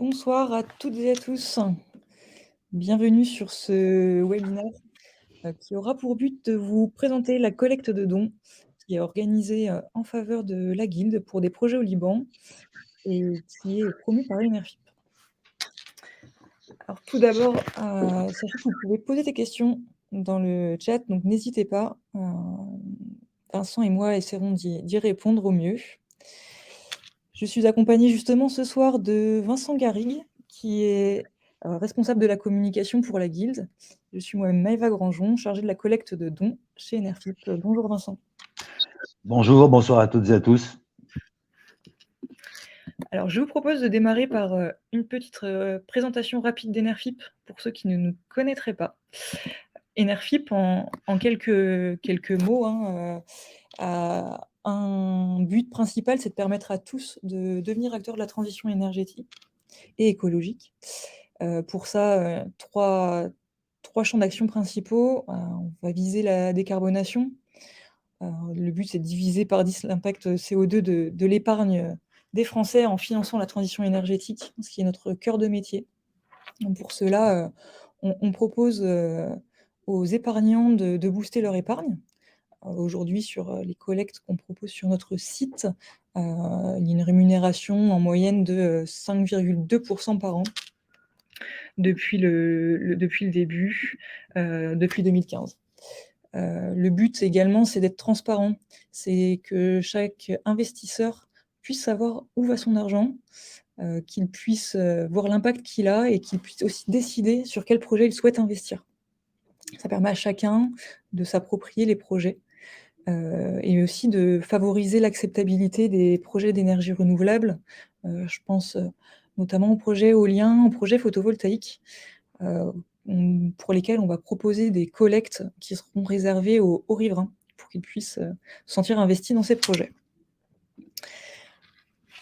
Bonsoir à toutes et à tous. Bienvenue sur ce webinaire qui aura pour but de vous présenter la collecte de dons qui est organisée en faveur de la Guilde pour des projets au Liban et qui est promue par l'UNRFIP. Alors tout d'abord, sachez que vous pouvez poser des questions dans le chat, donc n'hésitez pas. Vincent et moi essaierons d'y répondre au mieux. Je suis accompagnée justement ce soir de Vincent Garrigue, qui est responsable de la communication pour la Guilde. Je suis moi-même Maëva Granjon, chargée de la collecte de dons chez NRFIP. Bonjour Vincent. Bonjour, bonsoir à toutes et à tous. Alors je vous propose de démarrer par une petite présentation rapide d'NRFIP pour ceux qui ne nous connaîtraient pas. NRFIP, en quelques mots, a un but principal, c'est de permettre à tous de devenir acteurs de la transition énergétique et écologique. Pour ça, trois champs d'action principaux. On va viser la décarbonation. Le but, c'est de diviser par 10 l'impact CO2 de l'épargne des Français en finançant la transition énergétique, ce qui est notre cœur de métier. Donc pour cela, on propose aux épargnants de booster leur épargne. Aujourd'hui, sur les collectes qu'on propose sur notre site, il y a une rémunération en moyenne de 5,2% par an depuis le début, depuis 2015. Le but également, c'est d'être transparent. C'est que chaque investisseur puisse savoir où va son argent, qu'il puisse voir l'impact qu'il a et qu'il puisse aussi décider sur quel projet il souhaite investir. Ça permet à chacun de s'approprier les projets et aussi de favoriser l'acceptabilité des projets d'énergie renouvelable. Je pense notamment aux projets éoliens, aux projets photovoltaïques, pour lesquels on va proposer des collectes qui seront réservées aux riverains pour qu'ils puissent se sentir investis dans ces projets.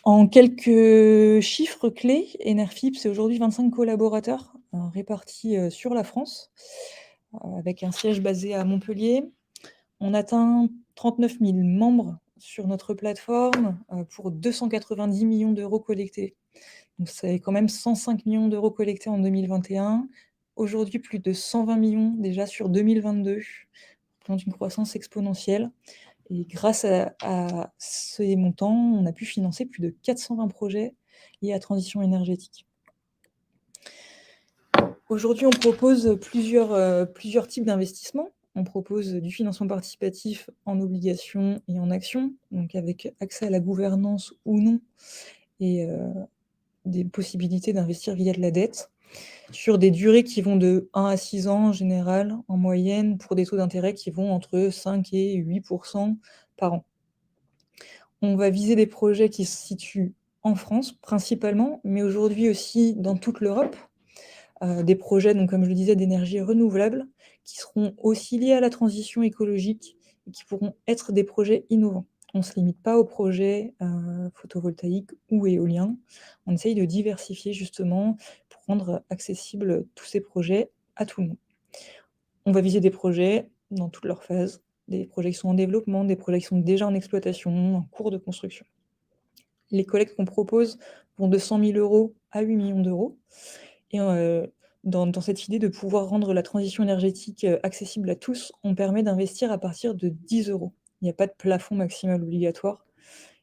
En quelques chiffres clés, NRFIP, c'est aujourd'hui 25 collaborateurs répartis sur la France, avec un siège basé à Montpellier. On atteint 39 000 membres sur notre plateforme pour 290 millions d'euros collectés. Donc c'est quand même 105 millions d'euros collectés en 2021. Aujourd'hui, plus de 120 millions déjà sur 2022, représente une croissance exponentielle. Et grâce à ces montants, on a pu financer plus de 420 projets liés à la transition énergétique. Aujourd'hui, on propose plusieurs types d'investissements. On propose du financement participatif en obligations et en actions, donc avec accès à la gouvernance ou non, et des possibilités d'investir via de la dette, sur des durées qui vont de 1 à 6 ans en général, en moyenne, pour des taux d'intérêt qui vont entre 5 et 8% par an. On va viser des projets qui se situent en France principalement, mais aujourd'hui aussi dans toute l'Europe. Des projets, donc, comme je le disais, d'énergie renouvelable, qui seront aussi liés à la transition écologique et qui pourront être des projets innovants. On ne se limite pas aux projets photovoltaïques ou éoliens. On essaye de diversifier justement pour rendre accessibles tous ces projets à tout le monde. On va viser des projets dans toutes leurs phases, des projets qui sont en développement, des projets qui sont déjà en exploitation, en cours de construction. Les collectes qu'on propose vont de 100 000 € à 8 millions d'euros. Et dans cette idée de pouvoir rendre la transition énergétique accessible à tous, on permet d'investir à partir de 10 €. Il n'y a pas de plafond maximal obligatoire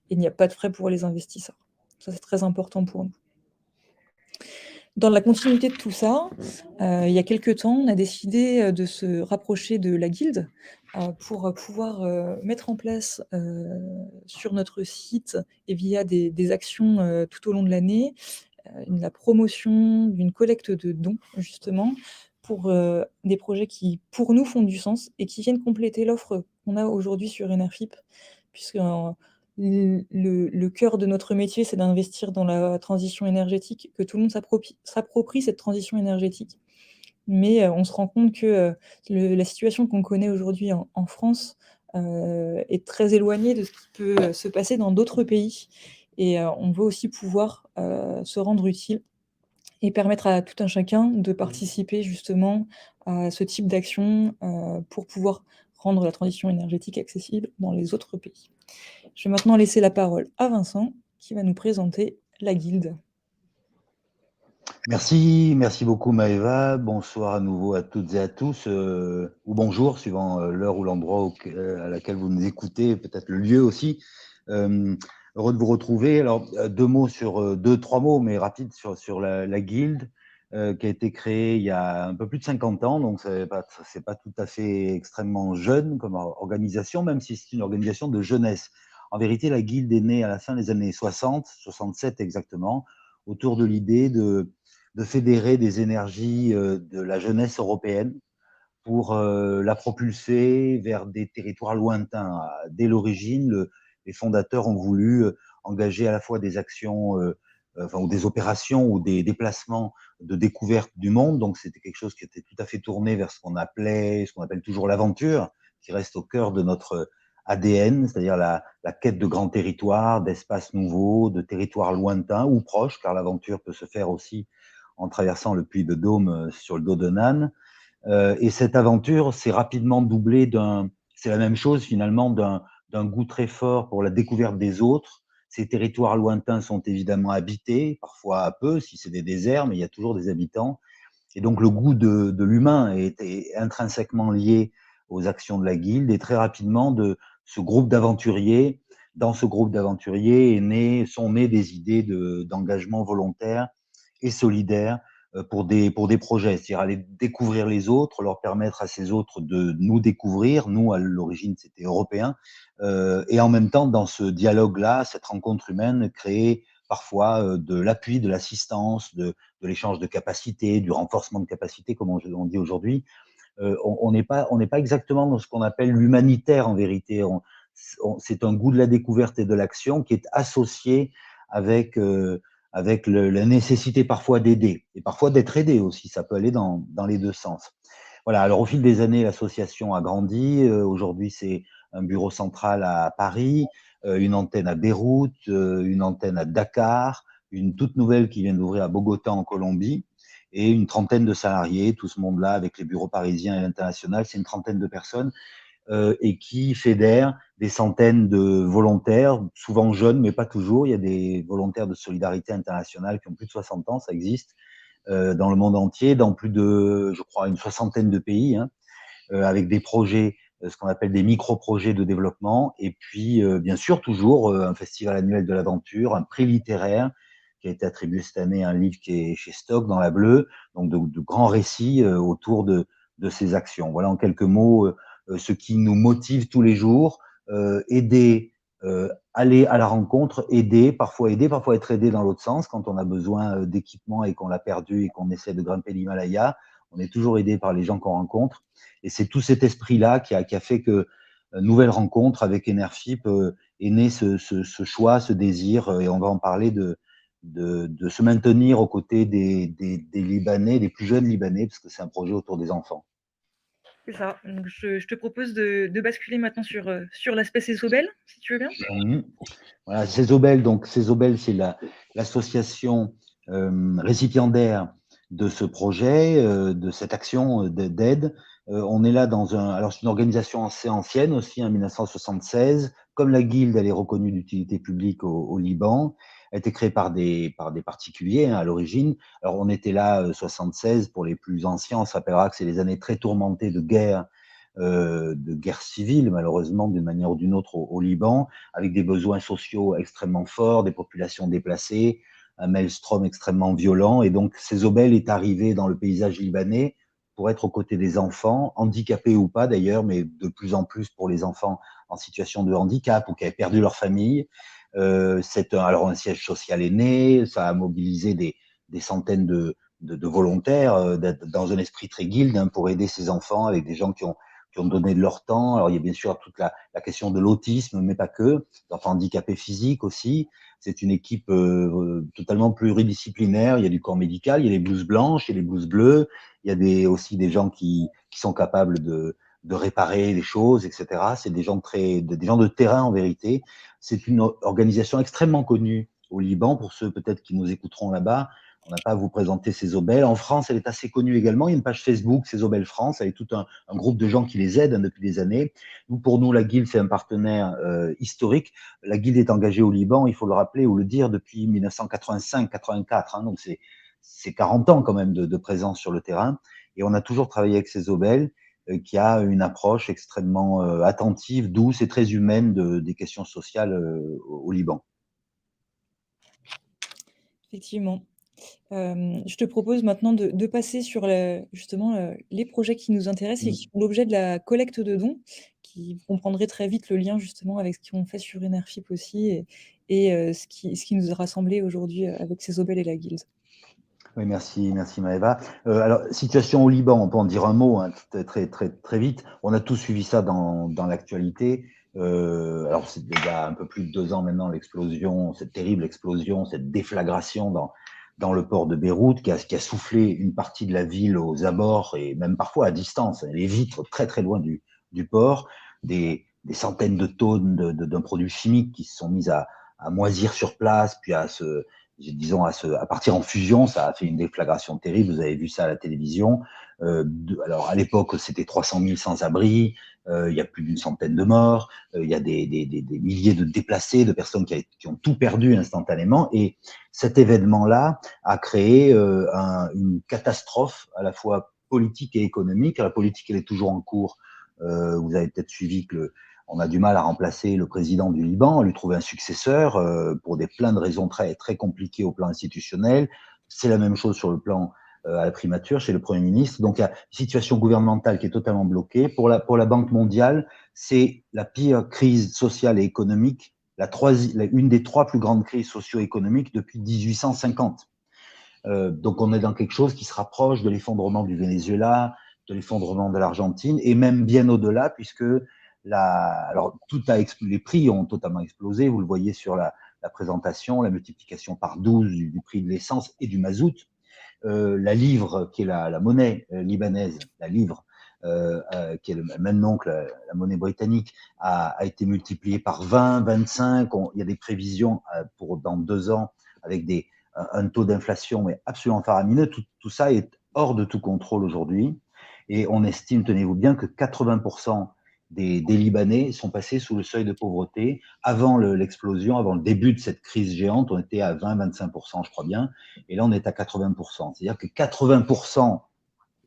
et il n'y a pas de frais pour les investisseurs. Ça, c'est très important pour nous. Dans la continuité de tout ça, il y a quelques temps, on a décidé de se rapprocher de la Guilde pour pouvoir mettre en place sur notre site et via des actions tout au long de l'année, la promotion d'une collecte de dons, justement, pour des projets qui, pour nous, font du sens et qui viennent compléter l'offre qu'on a aujourd'hui sur NRFIP, puisque le cœur de notre métier, c'est d'investir dans la transition énergétique, que tout le monde s'approprie cette transition énergétique. Mais on se rend compte que la situation qu'on connaît aujourd'hui en France est très éloignée de ce qui peut se passer dans d'autres pays. Et on veut aussi pouvoir se rendre utile et permettre à tout un chacun de participer justement à ce type d'action pour pouvoir rendre la transition énergétique accessible dans les autres pays. Je vais maintenant laisser la parole à Vincent qui va nous présenter la Guilde. Merci beaucoup Maëva. Bonsoir à nouveau à toutes et à tous, ou bonjour, suivant l'heure ou l'endroit à laquelle vous nous écoutez, peut-être le lieu aussi. Euh, Heureux de vous retrouver. Alors, deux, trois mots, mais rapides sur la guilde, qui a été créée il y a un peu plus de 50 ans, donc c'est pas tout à fait extrêmement jeune comme organisation, même si c'est une organisation de jeunesse. En vérité, la guilde est née à la fin des années 60, 67 exactement, autour de l'idée de fédérer des énergies de la jeunesse européenne pour la propulser vers des territoires lointains. Dès l'origine, les fondateurs ont voulu engager à la fois des actions, ou des opérations ou des déplacements de découverte du monde. Donc, c'était quelque chose qui était tout à fait tourné vers ce qu'on appelle toujours l'aventure, qui reste au cœur de notre ADN, c'est-à-dire la quête de grands territoires, d'espaces nouveaux, de territoires lointains ou proches, car l'aventure peut se faire aussi en traversant le puits de Dôme sur le dos de Nan. Et cette aventure s'est rapidement doublée c'est la même chose finalement, d'un goût très fort pour la découverte des autres. Ces territoires lointains sont évidemment habités, parfois à peu, si c'est des déserts, mais il y a toujours des habitants. Et donc le goût de l'humain est intrinsèquement lié aux actions de la guilde. Et très rapidement, de ce groupe d'aventuriers, dans ce groupe d'aventuriers sont nées des idées d'engagement volontaire et solidaire pour des projets, c'est-à-dire aller découvrir les autres, leur permettre à ces autres de nous découvrir. Nous, à l'origine, c'était européen. Et en même temps, dans ce dialogue-là, cette rencontre humaine, créer parfois de l'appui, de l'assistance, de l'échange de capacités, du renforcement de capacités, comme on dit aujourd'hui. On n'est pas exactement dans ce qu'on appelle l'humanitaire en vérité. C'est un goût de la découverte et de l'action qui est associé avec la nécessité parfois d'aider et parfois d'être aidé aussi. Ça peut aller dans les deux sens. Voilà. Alors au fil des années, l'association a grandi. Aujourd'hui, c'est un bureau central à Paris, une antenne à Beyrouth, une antenne à Dakar, une toute nouvelle qui vient d'ouvrir à Bogota en Colombie, et une trentaine de salariés. Tout ce monde-là, avec les bureaux parisiens et l'international, c'est une trentaine de personnes, et qui fédère des centaines de volontaires, souvent jeunes, mais pas toujours. Il y a des volontaires de solidarité internationale qui ont plus de 60 ans, ça existe, dans le monde entier, dans plus de, je crois, une soixantaine de pays, hein, avec des projets, ce qu'on appelle des micro-projets de développement, et puis bien sûr toujours un festival annuel de l'aventure, un prix littéraire qui a été attribué cette année à un livre qui est chez Stock dans la Bleue, donc de grands récits autour de ces actions. Voilà en quelques mots ce qui nous motive tous les jours, aider, aller à la rencontre, aider, parfois être aidé dans l'autre sens quand on a besoin d'équipement et qu'on l'a perdu et qu'on essaie de grimper l'Himalaya. On est toujours aidé par les gens qu'on rencontre. Et c'est tout cet esprit-là qui a fait que Nouvelle Rencontre avec Enerfip est né ce choix, ce désir, et on va en parler de se maintenir aux côtés des Libanais, des plus jeunes Libanais, parce que c'est un projet autour des enfants. C'est ça. Donc je te propose de basculer maintenant sur l'aspect Césobel, si tu veux bien. Mmh. Voilà, Césobel, donc Césobel, c'est l'association récipiendaire de ce projet, de cette action d'aide. On est là alors c'est une organisation assez ancienne aussi, en 1976. Comme la Guilde, elle est reconnue d'utilité publique au Liban. Elle a été créée par des particuliers, hein, à l'origine. Alors on était là 76 pour les plus anciens. On se rappellera que c'est les années très tourmentées de guerre civile, malheureusement, d'une manière ou d'une autre au Liban, avec des besoins sociaux extrêmement forts, des populations déplacées, un maelstrom extrêmement violent. Et donc, Césobel est arrivé dans le paysage libanais pour être aux côtés des enfants, handicapés ou pas d'ailleurs, mais de plus en plus pour les enfants en situation de handicap ou qui avaient perdu leur famille. Alors, un siège social est né, ça a mobilisé des centaines de volontaires dans un esprit très guilde, hein, pour aider ces enfants avec des gens qui ont donné de leur temps. Alors, il y a bien sûr toute la question de l'autisme, mais pas que, d'enfants handicapés physiques aussi. C'est une équipe totalement pluridisciplinaire. Il y a du corps médical, il y a les blouses blanches, il y a les blouses bleues, il y a aussi des gens qui sont capables de réparer les choses, etc. C'est des gens des gens de terrain en vérité. C'est une organisation extrêmement connue au Liban, pour ceux peut-être qui nous écouteront là-bas. On n'a pas à vous présenter Césobel. En France, elle est assez connue également. Il y a une page Facebook, Césobel France, avec tout un groupe de gens qui les aident, hein, depuis des années. Pour nous, la Guilde, c'est un partenaire historique. La Guilde est engagée au Liban, il faut le rappeler ou le dire, depuis 1985-84. Hein, donc c'est 40 ans quand même de présence sur le terrain. Et on a toujours travaillé avec Cézobel, qui a une approche extrêmement attentive, douce et très humaine des questions sociales au Liban. Effectivement. Je te propose maintenant de passer sur justement, les projets qui nous intéressent et qui font l'objet de la collecte de dons, qui vous comprendrez très vite le lien justement avec ce qu'on fait sur Enerfip aussi et ce qui nous a rassemblés aujourd'hui, avec Cézobel et la Guilde. Oui, merci, merci Maëva. Alors, situation au Liban, on peut en dire un mot hein, très vite. On a tous suivi ça dans l'actualité. Alors, c'est déjà un peu plus de 2 ans maintenant, l'explosion, cette terrible explosion, cette déflagration dans le port de Beyrouth qui a soufflé une partie de la ville aux abords et même parfois à distance, les vitres très loin du port, des centaines de tonnes d'un produit chimique qui se sont mises à moisir sur place, puis disons à partir en fusion, ça a fait une déflagration terrible. Vous avez vu ça à la télévision. Alors à l'époque, c'était 300 000 sans-abri. Il y a plus d'une centaine de morts. Il y a des milliers de déplacés, de personnes qui ont tout perdu instantanément. Et cet événement-là a créé une catastrophe à la fois politique et économique. La politique, elle est toujours en cours. Vous avez peut-être suivi que on a du mal à remplacer le président du Liban, à lui trouver un successeur pour plein de raisons très compliquées au plan institutionnel. C'est la même chose sur le plan à la primature, chez le Premier ministre. Donc, il y a une situation gouvernementale qui est totalement bloquée. Pour la Banque mondiale, c'est la pire crise sociale et économique, une des 3 plus grandes crises socio-économiques depuis 1850. Donc, on est dans quelque chose qui se rapproche de l'effondrement du Venezuela, de l'effondrement de l'Argentine, et même bien au-delà, puisque alors, les prix ont totalement explosé. Vous le voyez sur la présentation, la multiplication par 12 du prix de l'essence et du mazout. La livre, qui est la monnaie libanaise, la livre, qui est le même nom que la monnaie britannique, a été multipliée par 20, 25. Il y a des prévisions pour dans 2 ans avec un taux d'inflation mais absolument faramineux. Tout ça est hors de tout contrôle aujourd'hui. Et on estime, tenez-vous bien, que 80% des Libanais sont passés sous le seuil de pauvreté. Avant l'explosion, avant le début de cette crise géante, on était à 20-25%, je crois bien. Et là, on est à 80%. C'est-à-dire que 80%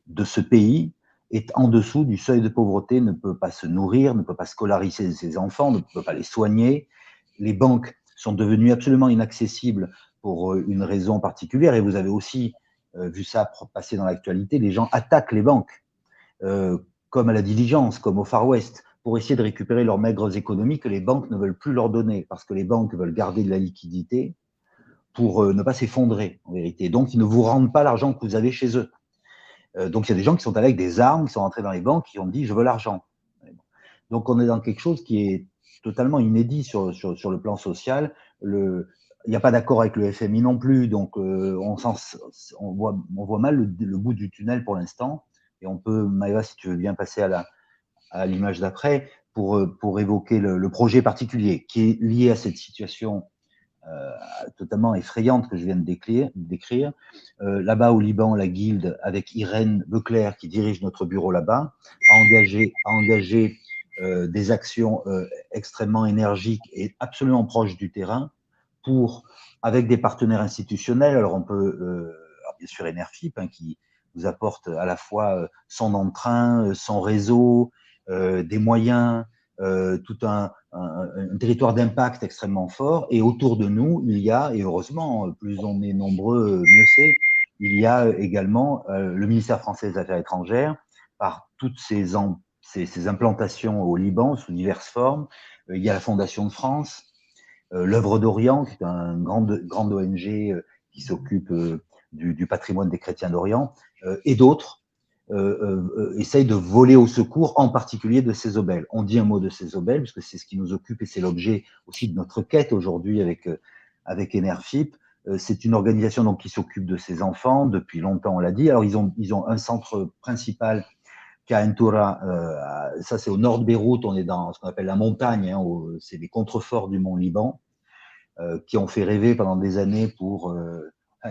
de ce pays est en dessous du seuil de pauvreté, ne peut pas se nourrir, ne peut pas scolariser ses enfants, ne peut pas les soigner. Les banques sont devenues absolument inaccessibles pour une raison particulière. Et vous avez aussi vu ça passer dans l'actualité. Les gens attaquent les banques, comme à la diligence, comme au Far West, pour essayer de récupérer leurs maigres économies que les banques ne veulent plus leur donner, parce que les banques veulent garder de la liquidité pour ne pas s'effondrer, en vérité. Donc, ils ne vous rendent pas l'argent que vous avez chez eux. Donc, il y a des gens qui sont allés avec des armes, qui sont entrés dans les banques, qui ont dit « je veux l'argent ». Donc, on est dans quelque chose qui est totalement inédit sur le plan social. Il n'y a pas d'accord avec le FMI non plus, donc on voit mal le bout du tunnel pour l'instant. Et on peut, Maëva, si tu veux bien passer à l'image d'après, pour évoquer le projet particulier qui est lié à cette situation totalement effrayante que je viens de décrire. Là-bas au Liban, la Guilde, avec Irène Leclerc, qui dirige notre bureau là-bas, a engagé des actions extrêmement énergiques et absolument proches du terrain avec des partenaires institutionnels. Alors on peut, alors bien sûr Enerfip, hein, qui nous apporte à la fois son emprunt, son réseau, des moyens, tout un territoire d'impact extrêmement fort. Et autour de nous, il y a, et heureusement, plus on est nombreux, mieux c'est, il y a également le ministère français des Affaires étrangères, par toutes ces implantations au Liban sous diverses formes. Il y a la Fondation de France, l'Œuvre d'Orient, qui est une grande ONG qui s'occupe du patrimoine des chrétiens d'Orient, et d'autres essayent de voler au secours, en particulier de Cézobel. On dit un mot de Cézobel, parce que c'est ce qui nous occupe et c'est l'objet aussi de notre quête aujourd'hui avec Enerfip. C'est une organisation donc, qui s'occupe de ces enfants depuis longtemps, on l'a dit. Alors, ils ont un centre principal qui est à Entura. Ça, c'est au nord de Beyrouth. On est dans ce qu'on appelle la montagne. Hein, c'est les contreforts du mont Liban, qui ont fait rêver pendant des années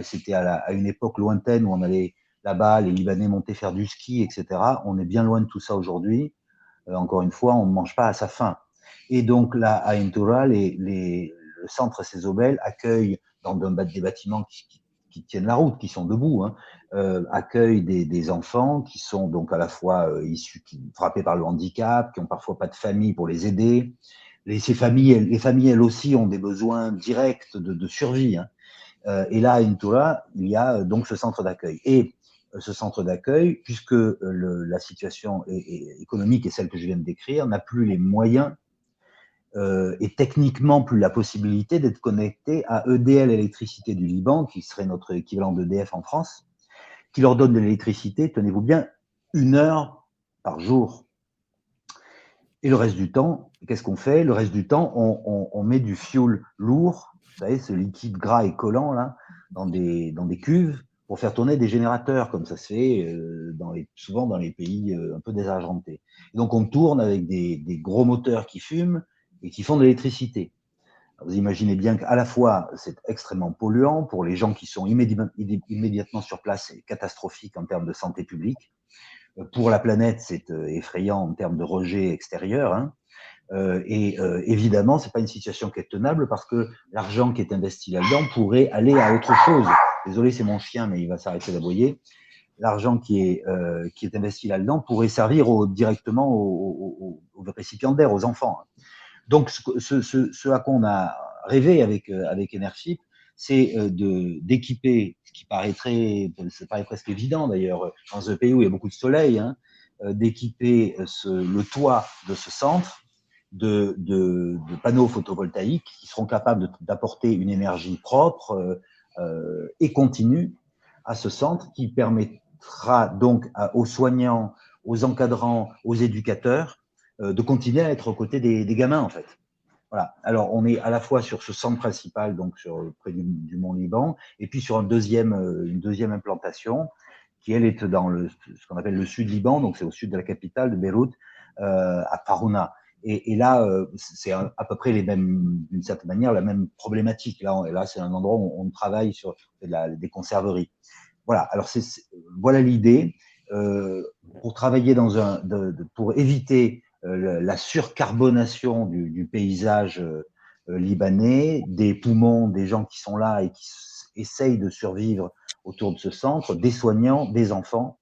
c'était à une époque lointaine où on allait là-bas, les Libanais montaient faire du ski, etc. On est bien loin de tout ça aujourd'hui. Encore une fois, on ne mange pas à sa faim. Et donc là, à Entura, le centre Cézobel accueille dans des bâtiments qui tiennent la route, qui sont debout, hein, accueillent des enfants qui sont donc à la fois frappés par le handicap, qui ont parfois pas de famille pour les aider. Les familles, elles aussi, ont des besoins directs de survie, hein. Et là, à Intura, il y a donc ce centre d'accueil. Et ce centre d'accueil, puisque la situation économique est celle que je viens de décrire, n'a plus les moyens et techniquement plus la possibilité d'être connecté à EDL Électricité du Liban, qui serait notre équivalent d'EDF en France, qui leur donne de l'électricité, tenez-vous bien, 1 heure par jour. Et le reste du temps, qu'est-ce qu'on fait? Le reste du temps, on met du fioul lourd, vous savez, ce liquide gras et collant, là, dans des cuves, pour faire tourner des générateurs, comme ça se fait souvent dans les pays un peu désargentés. Et donc, on tourne avec des gros moteurs qui fument et qui font de l'électricité. Vous imaginez bien qu'à la fois, c'est extrêmement polluant pour les gens qui sont immédiatement sur place, c'est catastrophique en termes de santé publique. Pour la planète, c'est effrayant en termes de rejet extérieur, hein. Évidemment, c'est pas une situation qui est tenable parce que l'argent qui est investi là-dedans pourrait aller à autre chose. Désolé, c'est mon chien, mais il va s'arrêter d'aboyer. L'argent qui est investi là-dedans pourrait servir directement aux récipiendaires, aux enfants. Donc, ce à quoi on a rêvé avec Enership, c'est d'équiper, ce qui ça paraît presque évident d'ailleurs, dans un pays où il y a beaucoup de soleil, hein, d'équiper le toit de ce centre de panneaux photovoltaïques qui seront capables d'apporter une énergie propre et continue à ce centre, qui permettra donc aux soignants, aux encadrants, aux éducateurs de continuer à être aux côtés des gamins, en fait. Voilà. Alors, on est à la fois sur ce centre principal, donc près du Mont Liban, et puis sur une deuxième implantation, qui, elle, est dans ce qu'on appelle le sud Liban, donc c'est au sud de la capitale, de Beyrouth, à Farouna. Et là, c'est à peu près d'une certaine manière, la même problématique. Là c'est un endroit où on travaille sur des conserveries. Voilà. Alors, voilà l'idée. Pour travailler pour éviter la surcarbonation du paysage libanais, des poumons, des gens qui sont là et qui essayent de survivre autour de ce centre, des soignants, des enfants,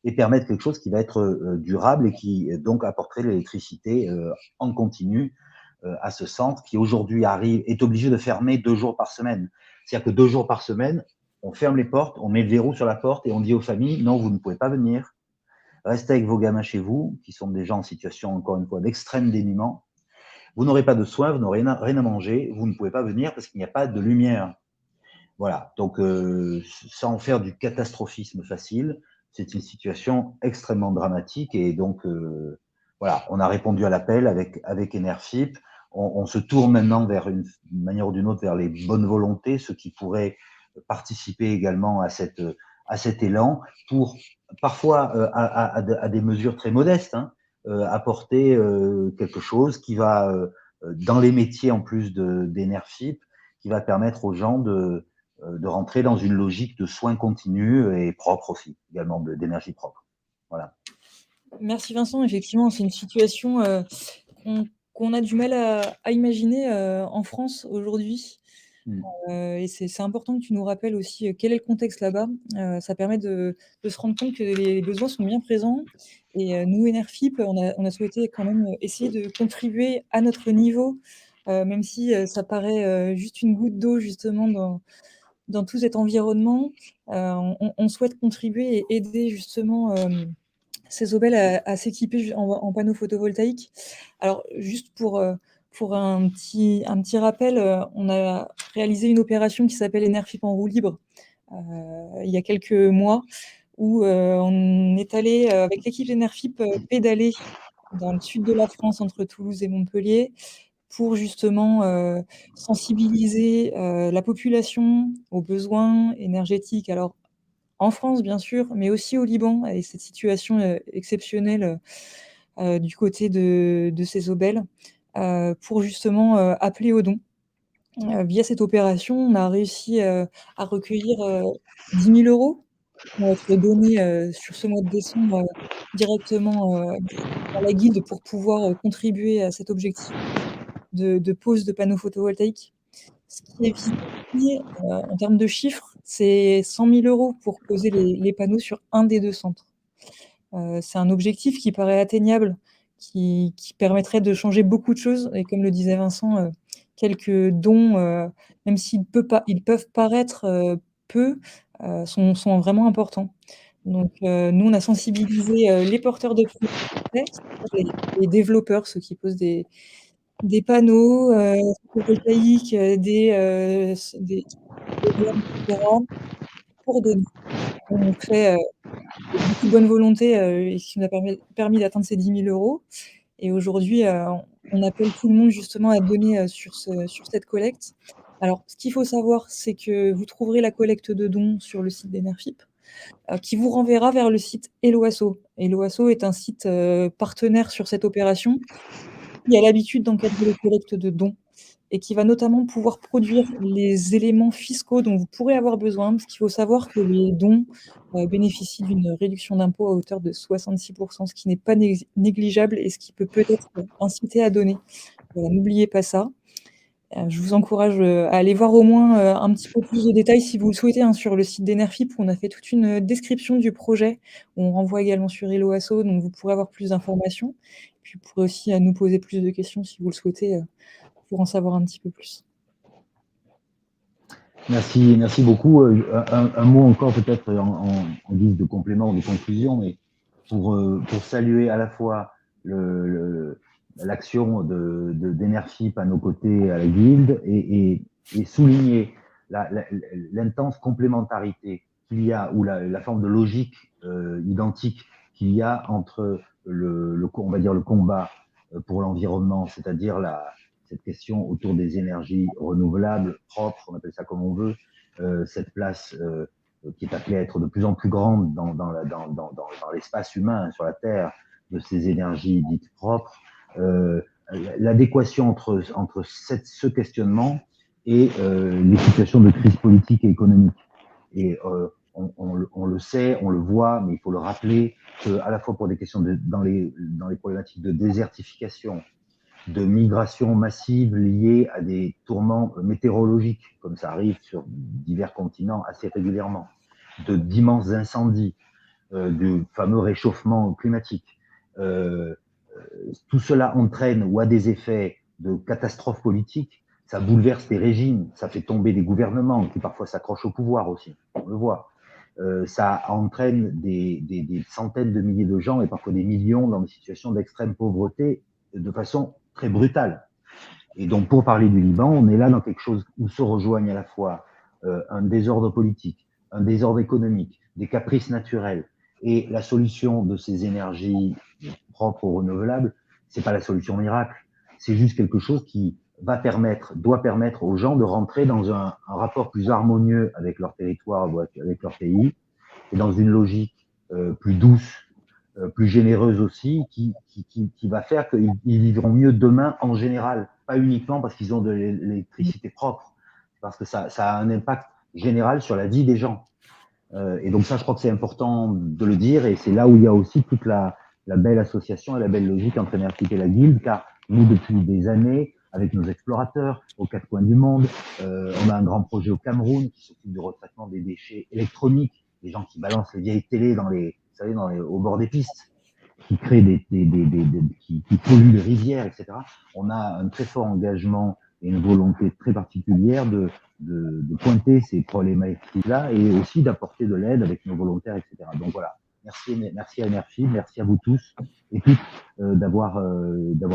et permettre quelque chose qui va être durable et qui donc apporterait l'électricité en continu à ce centre qui aujourd'hui est obligé de fermer 2 jours par semaine. C'est-à-dire que 2 jours par semaine, on ferme les portes, on met le verrou sur la porte et on dit aux familles, non, vous ne pouvez pas venir. Restez avec vos gamins chez vous, qui sont des gens en situation, encore une fois, d'extrême dénuement. Vous n'aurez pas de soins, vous n'aurez rien à manger, vous ne pouvez pas venir parce qu'il n'y a pas de lumière. Voilà. Donc, sans faire du catastrophisme facile, c'est une situation extrêmement dramatique. Et donc, voilà, on a répondu à l'appel avec Enerfip. On se tourne maintenant d'une manière ou d'une autre vers les bonnes volontés, ceux qui pourraient participer également à cet élan pour parfois à des mesures très modestes, hein, apporter quelque chose qui va dans les métiers en plus d'Enerfip, qui va permettre aux gens de rentrer dans une logique de soins continus et propre aussi, également d'énergie propre. Voilà. Merci Vincent, effectivement, c'est une situation qu'on a du mal à imaginer en France aujourd'hui. Et c'est important que tu nous rappelles aussi quel est le contexte là-bas. Ça permet de se rendre compte que les besoins sont bien présents. Et nous, Enerfip, on a souhaité quand même essayer de contribuer à notre niveau, même si ça paraît juste une goutte d'eau justement dans tout cet environnement. On souhaite contribuer et aider justement ces aubaines à s'équiper en panneaux photovoltaïques. Alors, juste pour un petit rappel, on a réalisé une opération qui s'appelle Enerfip en roue libre il y a quelques mois, où on est allé avec l'équipe d'Enerfip pédaler dans le sud de la France, entre Toulouse et Montpellier, pour justement sensibiliser la population aux besoins énergétiques. Alors, en France, bien sûr, mais aussi au Liban, avec cette situation exceptionnelle du côté de ces obèles, pour justement appeler aux dons. Via cette opération, on a réussi à recueillir 10 000 € qui vont être donnés sur ce mois de décembre directement à la guilde pour pouvoir contribuer à cet objectif de pose de panneaux photovoltaïques. Ce qui est visé ici, en termes de chiffres, c'est 100 000 € pour poser les panneaux sur un des 2 centres. C'est un objectif qui paraît atteignable, qui permettrait de changer beaucoup de choses et comme le disait Vincent, quelques dons, même ils peuvent paraître, peu, sont vraiment importants. Donc nous, on a sensibilisé, les porteurs de projets, c'est-à-dire les développeurs, ceux qui posent des panneaux, photovoltaïques, des éoliennes et cetera, pour donner. On fait, beaucoup de bonne volonté, et ce qui nous a permis d'atteindre ces 10 000 € et aujourd'hui, on appelle tout le monde justement à donner, sur cette collecte. Alors ce qu'il faut savoir, c'est que vous trouverez la collecte de dons sur le site d'Enerphip, qui vous renverra vers le site Hello Asso. Hello Asso est un site, partenaire sur cette opération, qui a l'habitude d'encadrer les collectes de dons et qui va notamment pouvoir produire les éléments fiscaux dont vous pourrez avoir besoin. Parce qu'il faut savoir que les dons, bénéficient d'une réduction d'impôt à hauteur de 66 ce qui n'est pas négligeable et ce qui peut peut-être, inciter à donner. Voilà, n'oubliez pas ça. Je vous encourage, à aller voir au moins, un petit peu plus de détails si vous le souhaitez, hein, sur le site d'Enerphip où on a fait toute une, description du projet. On renvoie également sur Hello Asso, donc vous pourrez avoir plus d'informations. Puis vous pourrez aussi, nous poser plus de questions si vous le souhaitez, pour en savoir un petit peu plus. Merci beaucoup. Un mot encore peut-être en guise de complément ou de conclusion, mais pour saluer à la fois l'action d'Enerphip à nos côtés à la Guilde et souligner l'intense complémentarité qu'il y a ou la forme de logique identique qu'il y a entre on va dire le combat pour l'environnement, c'est-à-dire cette question autour des énergies renouvelables, propres, on appelle ça comme on veut, cette place qui est appelée à être de plus en plus grande dans l'espace humain, sur la Terre, de ces énergies dites propres, l'adéquation entre ce questionnement et les situations de crise politique et économique. Et on le sait, on le voit, mais il faut le rappeler que à la fois pour des questions dans les problématiques de désertification, de migration massive liée à des tourments météorologiques, comme ça arrive sur divers continents assez régulièrement, d'immenses incendies, du fameux réchauffement climatique. Tout cela entraîne ou a des effets de catastrophes politiques, ça bouleverse des régimes, ça fait tomber des gouvernements qui parfois s'accrochent au pouvoir aussi, on le voit. Ça entraîne des centaines de milliers de gens et parfois des millions dans des situations d'extrême pauvreté de façon très brutale. Et donc, pour parler du Liban, on est là dans quelque chose où se rejoignent à la fois un désordre politique, un désordre économique, des caprices naturels, et la solution de ces énergies propres ou renouvelables, c'est pas la solution miracle, c'est juste quelque chose qui doit permettre aux gens de rentrer dans un rapport plus harmonieux avec leur territoire, avec leur pays, et dans une logique plus douce, plus généreuse aussi, qui va faire qu'ils vivront mieux demain en général, pas uniquement parce qu'ils ont de l'électricité propre, parce que ça a un impact général sur la vie des gens. Et donc ça, je crois que c'est important de le dire, et c'est là où il y a aussi toute la belle association et la belle logique entre Enerphip et la Guilde, car nous, depuis des années, avec nos explorateurs aux quatre coins du monde, on a un grand projet au Cameroun qui s'occupe du retraitement des déchets électroniques, les gens qui balancent les vieilles télés vous savez, au bord des pistes, qui créent qui polluent les rivières, etc. On a un très fort engagement et une volonté très particulière de pointer ces problématiques-là et aussi d'apporter de l'aide avec nos volontaires, etc. Donc voilà, merci à Enerphip, merci à vous tous et toutes d'avoir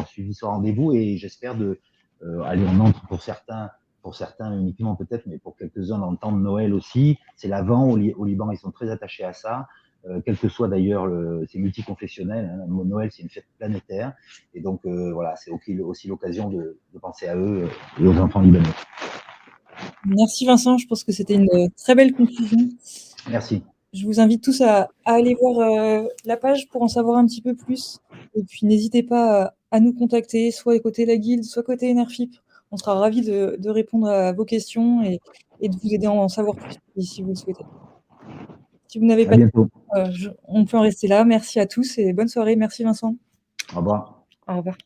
suivi ce rendez-vous et j'espère aller on entre pour certains uniquement peut-être, mais pour quelques-uns dans le temps de Noël aussi. C'est l'Avent au Liban, ils sont très attachés à ça. Quel que soit d'ailleurs, c'est multiconfessionnel. Hein, Noël, c'est une fête planétaire. Et donc, voilà, c'est aussi l'occasion de penser à eux et aux enfants libanais. Merci Vincent, je pense que c'était une très belle conclusion. Merci. Je vous invite tous à aller voir la page pour en savoir un petit peu plus. Et puis n'hésitez pas à nous contacter, soit côté la Guilde, soit côté Enerphip. On sera ravis de répondre à vos questions et de vous aider à en savoir plus si vous le souhaitez. Si vous n'avez pas de questions, on peut en rester là. Merci à tous et bonne soirée. Merci Vincent. Au revoir. Au revoir.